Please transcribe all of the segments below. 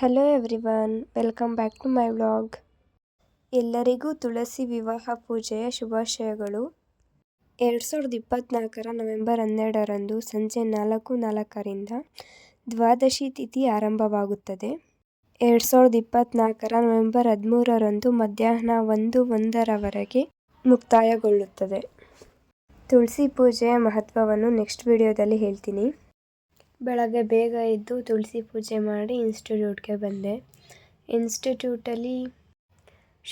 Hello everyone, welcome back to my vlog. ಎಲ್ಲರಿಗೂ ತುಳಸಿ ವಿವಾಹ ಪೂಜೆಯ ಶುಭಾಶಯಗಳು. 2024 ನವೆಂಬರ್ 12ರಂದು ಸಂಜೆ 4:04ರಿಂದ ದ್ವಾದಶಿ ತಿಥಿ ಆರಂಭವಾಗುತ್ತದೆ. 2024 ನವೆಂಬರ್ 13ರಂದು ಮಧ್ಯಾಹ್ನ 1:01ರವರೆಗೆ ಮುಕ್ತಾಯಗೊಳ್ಳುತ್ತದೆ. ತುಳಸಿ ಪೂಜೆಯ ಮಹತ್ವವನ್ನು ನೆಕ್ಸ್ಟ್ ವಿಡಿಯೋದಲ್ಲಿ ಹೇಳ್ತೀನಿ. ಬೆಳಗ್ಗೆ ಬೇಗ ಎದ್ದು ತುಳಸಿ ಪೂಜೆ ಮಾಡಿ ಇನ್ಸ್ಟಿಟ್ಯೂಟ್ಗೆ ಬಂದೆ. ಇನ್ಸ್ಟಿಟ್ಯೂಟಲ್ಲಿ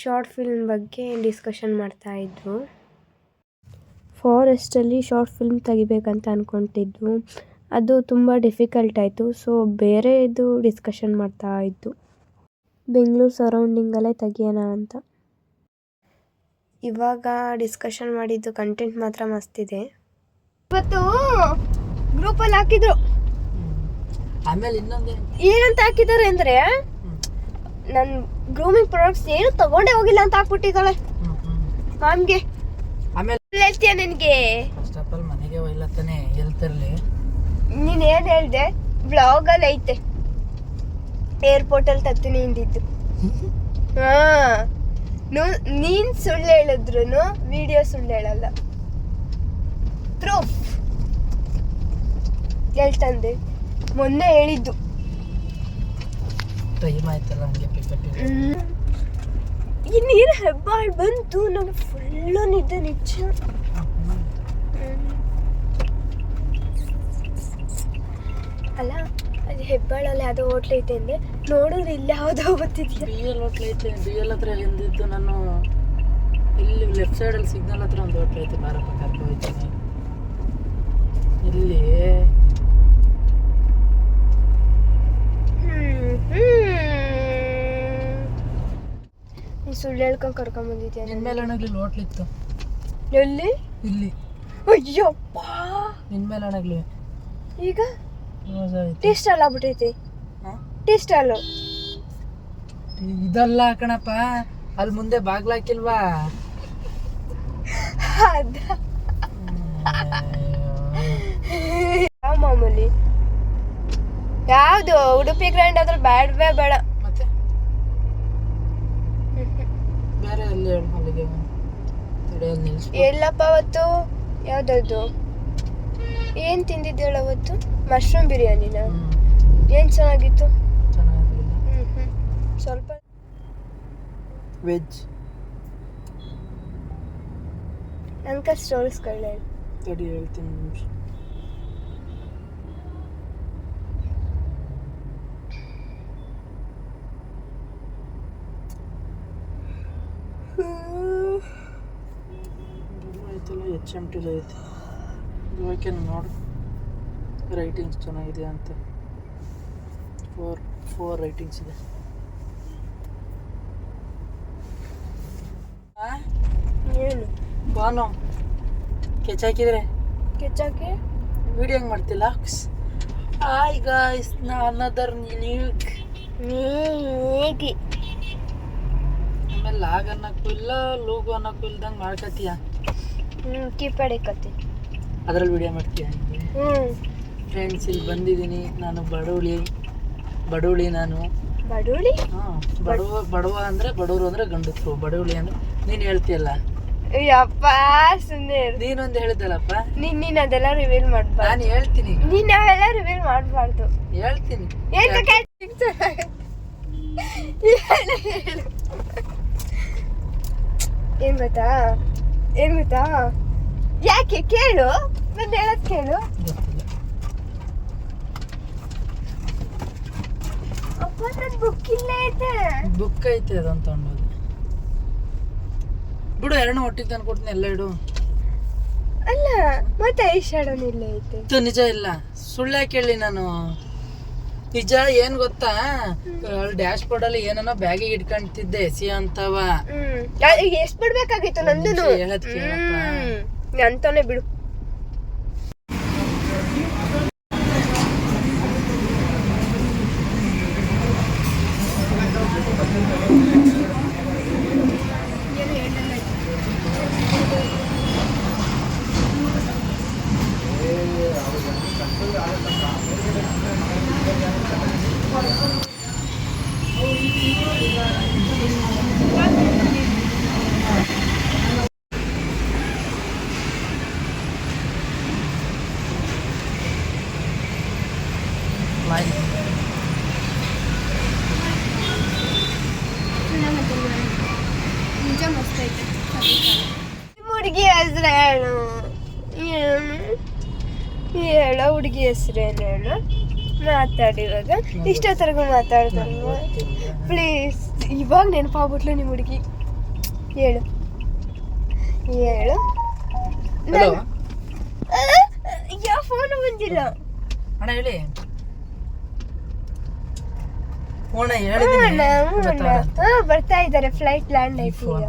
ಶಾರ್ಟ್ ಫಿಲ್ಮ್ ಬಗ್ಗೆ ಡಿಸ್ಕಷನ್ ಮಾಡ್ತಾಯಿದ್ರು. ಫಾರೆಸ್ಟಲ್ಲಿ ಶಾರ್ಟ್ ಫಿಲ್ಮ್ ತೆಗಿಬೇಕಂತ ಅಂದ್ಕೊತಿದ್ವು. ಅದು ತುಂಬ ಡಿಫಿಕಲ್ಟ್ ಆಯಿತು. ಸೊ ಬೇರೆದು ಡಿಸ್ಕಷನ್ ಮಾಡ್ತಾಯಿದ್ದು. ಬೆಂಗಳೂರು ಸರೌಂಡಿಂಗಲ್ಲೇ ತೆಗಿಯೋಣ ಅಂತ. ಇವಾಗ ಡಿಸ್ಕಷನ್ ಮಾಡಿದ್ದು ಕಂಟೆಂಟ್ ಮಾತ್ರ ಮಸ್ತಿದೆ. ಇವತ್ತು ಗ್ರೂಪಲ್ಲಿ ಹಾಕಿದ್ರು. ಆಮೇಲೆ ಇನ್ನೊಂದು ಏನಂತ ಹಾಕಿದ್ದಾರೆ ಅಂದರೆ, ನನ್ನ ಗ್ರೂಮಿಂಗ್ ಪ್ರಾಡಕ್ಟ್ಸ್ ಏನು ತಗೊಂಡೇ ಹೋಗಿಲ್ಲ ಅಂತ ಹಾಕ್ಬಿಟ್ಟಿದ್ದಾಳೆ ಮ್ಯಾಮ್ಗೆ. ಆಮೇಲೆ ಹೇಳ್ತೀಯ ನಿನಗೆ? ಫಸ್ಟ್ ಆಫ್ ಆಲ್ ಮನೆಗೆ ಒಯ್ಲತ್ತಾನೆ ಹೇಳ್ತಿರ್ಲಿ. ನೀನು ಏನು ಹೇಳಿದೆ? ಬ್ಲಾಗಲ್ಲಿ ಐತೆ, ಏರ್ಪೋರ್ಟಲ್ಲಿ ತತ್ತೀನಿ ಹಿಂದಿದ್ದು. ನೀನು ಸುಳ್ಳು ಹೇಳಿದ್ರು ವಿಡಿಯೋ ಸುಳ್ಳು ಹೇಳಲ್ಲ. ಪ್ರೂಫ್ ಹೇಳ್ತಂದೆ. ಮೊನ್ನೆ ಹೇಳಿದ್ದು ಟೈಮ್ ಆಯ್ತಲ್ಲ, ಹಂಗೆ ಪಿಕಟ್. ಈ ನೀರು ಹೆಬ್ಬಾಳು ಬಂತು, ನನಗೆ ಫುಲ್ಲು ನಿದ್ದೆ ನಿಜ. ಅಲ್ಲ, ಅದು ಹೆಬ್ಬಾಳಲ್ಲಿ ಯಾವುದೋ ಹೋಟ್ಲ್ ಐತೆ ಅಂದೆ, ನೋಡಿದ್ರೆ ಇಲ್ಲಿ ಯಾವುದೋ ಗೊತ್ತಿದೆಯಾ? BL ಹೋಟ್ಲ್ ಐತೆ. BL ಹತ್ರ ಎಂದಿದ್ದು ನಾನು ಇಲ್ಲಿ ಲೆಫ್ಟ್ ಸೈಡಲ್ಲಿ ಸಿಗ್ನಲ್ ಹತ್ರ ಒಂದು ಹೋಟ್ಲ್ ಐತೆ. ಬಾರಪ್ಪ ಕರ್ಕೊ ಹೋಗ್ತೀನಿ. ಇಲ್ಲಿ ನೀ ಸುಳ್ಳು ಹೇಳ್ಕೊಂಡು ಕರ್ಕೊಂಬಂದಿದ್ಯಾ? ನಿನ್ನ ಮೇಲೆ ಅಣಗ್ಲಿ ಹೋಟ್ಲ್ ಇತ್ತು. ಎಲ್ಲಿ? ಇಲ್ಲಿ. ಅಯ್ಯಪ್ಪ, ನಿನ್ನ ಮೇಲೆ ಅಣಗ್ಲಿ. ಈಗ ಟೇಸ್ಟ್ ಅಲ್ಲ ಆಗ್ಬಿಟ್ಟೈತಿ. ಟೇಸ್ಟ್ ಅಲ್ಲ ಇದಲ್ಲ ಕಣಪ್ಪ, ಅಲ್ಲಿ ಮುಂದೆ ಬಾಗ್ಲಾಕಿಲ್ವಾ? ಯಾವ ಮಾಮೂಲಿ? ಯಾವುದು ಉಡುಪಿ ಗ್ರ್ಯಾಂಡ್ ಆದ್ರೆ ಬೇಡವೇ ಬೇಡ. ಮತ್ತೆ ಬೇರೆ ಅಲ್ಲಿ ಅಲ್ಲಿಗೆ ಎಲ್ಲಪ್ಪ ಅವತ್ತು? ಯಾವ್ದದ್ದು? ಏನು ತಿಂದಿದ್ದೇಳ ಅವತ್ತು? ಮಶ್ರೂಮ್ ಬಿರಿಯಾನಿನ? ಏನು ಚೆನ್ನಾಗಿತ್ತು? ಚೆನ್ನಾಗಿರಲಿಲ್ಲ. ಸ್ವಲ್ಪ ವೆಜ್. ನಂಗೆ ಸ್ಟೋರಿಸ್ಕೊಳ್ಳಿ. ತಡಿ ಹೇಳ್ತೀನಿ ನಿಮಿಷ. ಆಯ್ತಲ್ಲ, HMT ಐತೆ. ಓಕೆ, ನೋಡು ರೈಟಿಂಗ್ಸ್ ಚೆನ್ನಾಗಿದೆ ಅಂತ. 4 ರೈಟಿಂಗ್ಸ್ ಇದೆ. ಏನು ಬಾನು ಕೆಚ್ಚಾಕಿದ್ರೆ ಕೆಚ್ಚಾಕಿ ವಿಡಿಯೋ ಹೆಂಗೆ ಮಾಡ್ತಿಲ್ಲ? Hi guys, another nuke. ಹೇಗೆ ಆಮೇಲೆ ಲಾಗ್ ಅನ್ನಕ್ಕೂ ಇಲ್ಲ, ಲೂಗು ಅನ್ನಕ್ಕೂ ಇಲ್ದಂಗೆ ಮಾಡ್ಕತ್ತೀಯ. ಕೀಪ್ಯಾಡ್ ಕತ್ತಿ ಅದ್ರಲ್ಲಿ ವಿಡಿಯೋ ಮಾಡ್ತೀಯ? ಫ್ರೆಂಡ್ಸ್, ಇಲ್ಲಿ ಬಂದಿದ್ದೀನಿ ನಾನು. ಬಡವಳಿ ನಾನು. ಬಡವಳಿ? ಹಾಂ, ಬಡವ ಅಂದರೆ ಬಡವರು ಅಂದರೆ ಗಂಡಸರು. ಬಡವಳಿ ಅಂದರೆ ನೀನು ಹೇಳ್ತೀಯಲ್ಲ. ಅಯ್ಯಪ್ಪ ಸುಮ್ಮನೆ. ನೀನೊಂದು ಹೇಳಿದ್ದಲ್ಲಪ್ಪ. ನೀನು ಅದೆಲ್ಲ ರಿವೀಲ್ ಮಾಡಬಾರ್ದು. ನಾನು ಹೇಳ್ತೀನಿ. ನೀನು ಅವೆಲ್ಲ ರಿವೀಲ್ ಮಾಡಬಾರ್ದು. ಹೇಳ್ತೀನಿ. ಏನ್ ಗೊತ್ತಾ? ಯಾಕೆ ಕೇಳು, ನಾನು ಹೇಳೋದು ಕೇಳು. ಗೊತ್ತಿಲ್ಲ. ಅಪ್ಪ, ನನ್ನ ಬುಕ್ ಇಲ್ಲೇ ಐತೆ. ಬುಕ್ ಐತೆ, ಅದನ್ನು ತಗೊಂಡೋದು ಬಿಡು. 2 ಒಟ್ಟಿಗೆ ತಂದು ಕೊಡ್ತೀನಿ, ಎಲ್ಲ ಇಡು. ಅಲ್ಲ, ಮತ್ತೆ ಐಶ್ಯಾಡೋನ್ ಇಲ್ಲೇ ಐತೆ. ನಿಜ ಇಲ್ಲ, ಸುಳ್ಳು ಕೇಳಿ ನಾನು. ನಿಜ ಏನ್ ಗೊತ್ತಾ, ಡ್ಯಾಶ್ ಬೋರ್ಡ್ ಅಲ್ಲಿ ಏನೋ ಬ್ಯಾಗಿಗೆ ಇಟ್ಕೊಂತಿದ್ದೆ ಎಸಿ ಅಂತವ. ಎಷ್ಟು ಬಿಡ್ಬೇಕಾಗಿತ್ತು ನಂದು? ಅಂತಾನೆ ಬಿಡು. ಫ್ಲೈ. ನಿಜ ಮಸ್ತ್ ಐತೆ. ಹುಡುಗಿ ಹೆಸ್ರು ಹೇಳು, ಹೇಳೋ ಹುಡುಗಿ ಹೆಸ್ರೇನು ಹೇಳು. ಮಾತಾಡಿವಾಗ ಇಷ್ಟೊತ್ತರೆಗೂ ಮಾತಾಡ್ದಲ್ವ ಪ್ಲೀಸ್. ಇವಾಗ ನೆನಪಾಗ್ಬಿಟ್ಲು ನಿಮ್ಮ ಹುಡುಗಿ. ಹೇಳು ಹೇಳು. ಹಲೋ ಯಾವ ಫೋನ್ ಬಂದಿಲ್ಲ ಅಣ್ಣ ಹೇಳಿ. ಫೋನ್ ಹೇಳಿದ್ದೀನಿ ಬರ್ತಾ ಇದ್ದಾರೆ. ಫ್ಲೈಟ್ ಲ್ಯಾಂಡ್ ಆಯ್ತು ಈಗ.